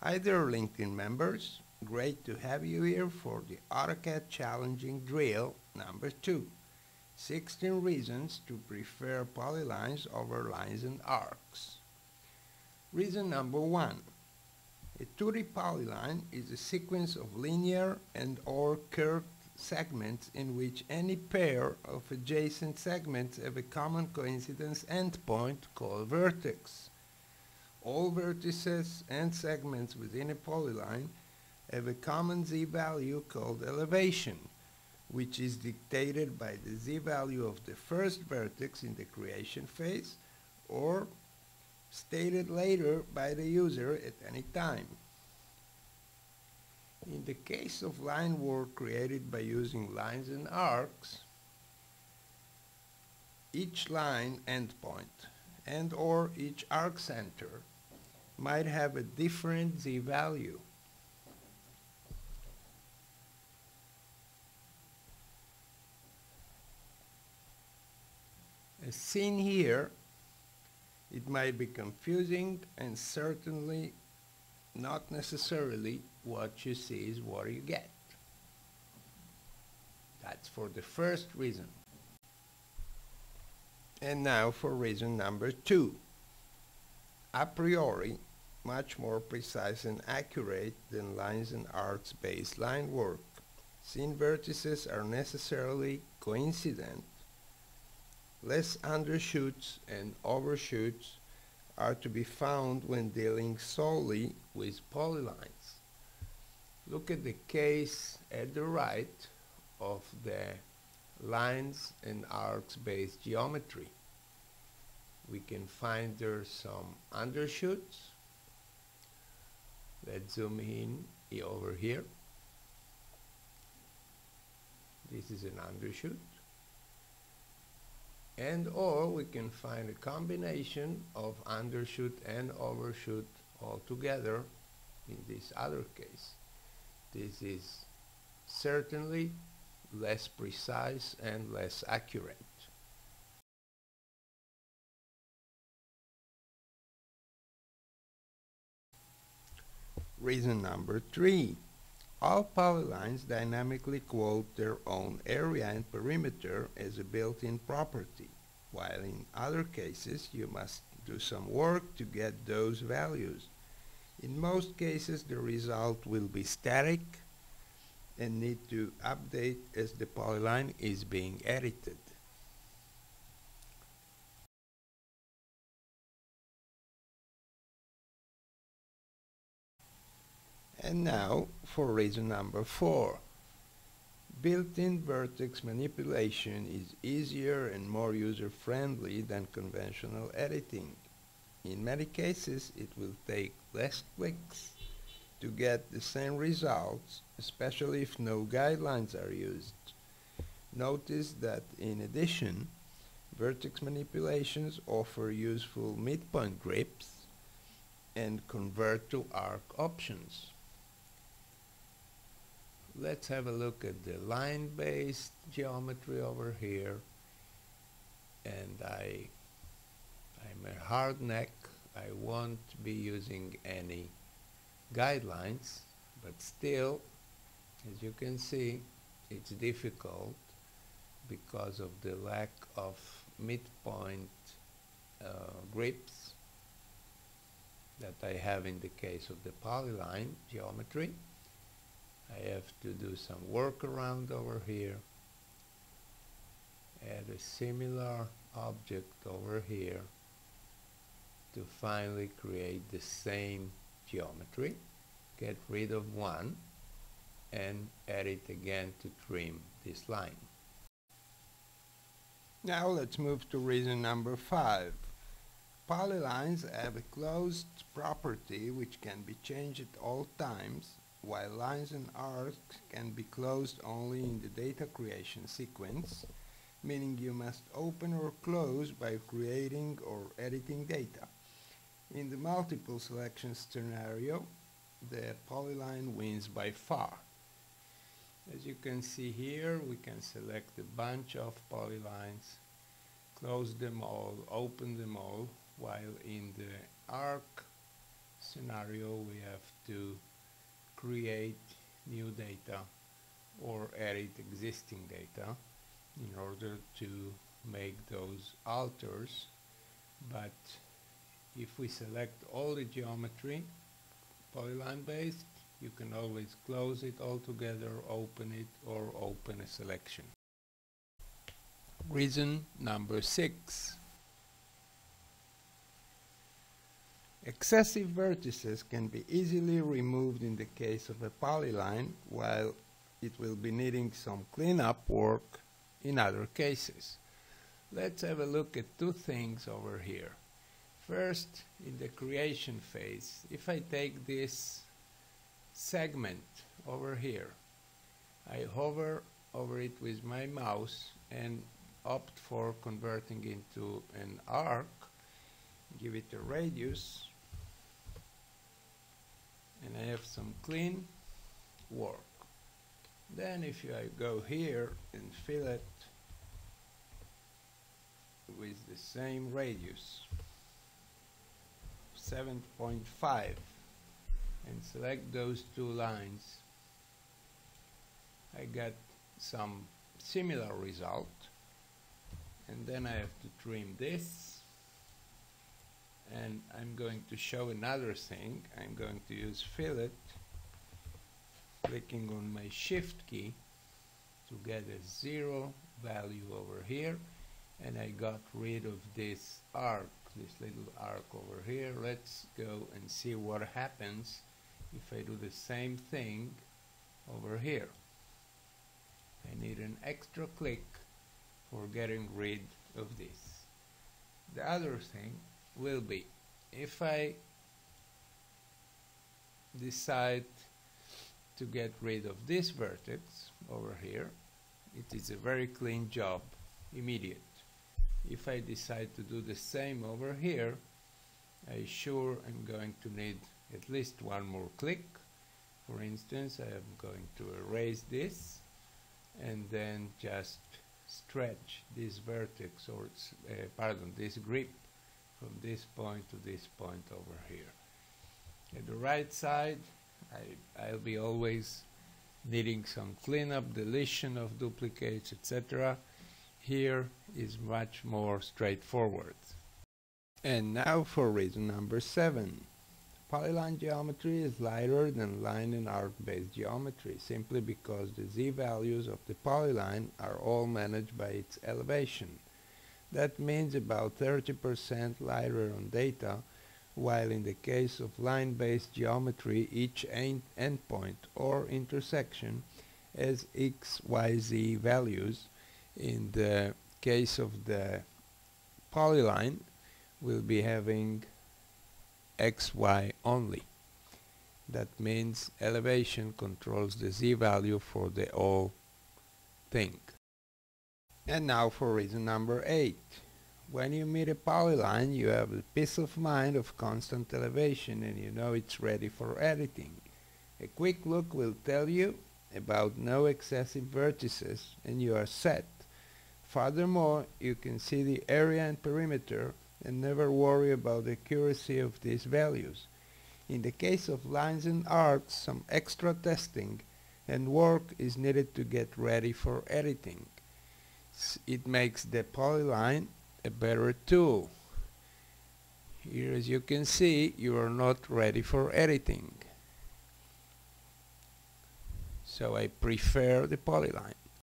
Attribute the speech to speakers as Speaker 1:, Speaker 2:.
Speaker 1: Hi there, LinkedIn members. Great to have you here for the AutoCAD challenging drill number 2. 16 reasons to prefer polylines over lines and arcs. Reason number 1. A 2D polyline is a sequence of linear and or curved segments in which any pair of adjacent segments have a common coincidence endpoint called vertex. All vertices and segments within a polyline have a common z-value called elevation, which is dictated by the z-value of the first vertex in the creation phase or stated later by the user at any time. In the case of line work created by using lines and arcs, each line endpoint and or each arc center might have a different z-value. As seen here, it might be confusing and certainly not necessarily what you see is what you get. That's for the first reason. And now for reason number 2. A priori, much more precise and accurate than lines and arcs based line work. Since vertices are necessarily coincident, less undershoots and overshoots are to be found when dealing solely with polylines. Look at the case at the right of the lines and arcs based geometry. We can find there some undershoots. Let's zoom in over here. This is an undershoot. And or we can find a combination of undershoot and overshoot all together in this other case. This is certainly less precise and less accurate. Reason number 3. All polylines dynamically quote their own area and perimeter as a built-in property, while in other cases you must do some work to get those values. In most cases the result will be static and need to update as the polyline is being edited. And now for reason number 4. Built-in vertex manipulation is easier and more user-friendly than conventional editing. In many cases, it will take less clicks to get the same results, especially if no guidelines are used. Notice that in addition, vertex manipulations offer useful midpoint grips and convert to arc options. Let's have a look at the line-based geometry over here. And I'm a hard neck. I won't be using any guidelines, but still, as you can see, it's difficult because of the lack of midpoint grips that I have in the case of the polyline geometry. I have to do some workaround over here, add a similar object over here to finally create the same geometry, get rid of one, and add it again to trim this line. Now let's move to reason number 5. Polylines have a closed property which can be changed at all times, while lines and arcs can be closed only in the data creation sequence, meaning you must open or close by creating or editing data. In the multiple selection scenario, the polyline wins by far. As you can see here, we can select a bunch of polylines, close them all, open them all, while in the arc scenario we have to create new data or edit existing data in order to make those alters. But if we select all the geometry polyline based, you can always close it altogether, open it, or open a selection. Reason number 6. Excessive vertices can be easily removed in the case of a polyline, while it will be needing some cleanup work in other cases. Let's have a look at two things over here. First, in the creation phase, if I take this segment over here, I hover over it with my mouse and opt for converting into an arc, give it a radius, and I have some clean work. Then if I go here and fill it with the same radius, 7.5, and select those two lines, I get some similar result. And then I have to trim this, and I'm going to show another thing. I'm going to use fillet, clicking on my shift key to get a 0 value over here, and I got rid of this arc, this little arc over here. Let's go and see what happens if I do the same thing over here. I need an extra click for getting rid of this. The other thing will be, if I decide to get rid of this vertex over here, it is a very clean job, immediate. If I decide to do the same over here, I sure am going to need at least one more click. For instance, I am going to erase this and then just stretch this vertex, or this grip, from this point to this point over here. At the right side, I'll be always needing some cleanup, deletion of duplicates, etc. Here is much more straightforward. And now for reason number 7. Polyline geometry is lighter than line and arc based geometry, simply because the z-values of the polyline are all managed by its elevation. That means about 30% lighter on data, while in the case of line-based geometry, each endpoint or intersection has x, y, z values. In the case of the polyline, we'll be having x, y only. That means elevation controls the z value for the whole thing. And now for reason number 8. When you meet a polyline, you have the peace of mind of constant elevation, and you know it's ready for editing. A quick look will tell you about no excessive vertices, and you are set. Furthermore, you can see the area and perimeter and never worry about the accuracy of these values. In the case of lines and arcs, some extra testing and work is needed to get ready for editing. It makes the polyline a better tool. Here, as you can see, you are not ready for editing. So I prefer the polyline.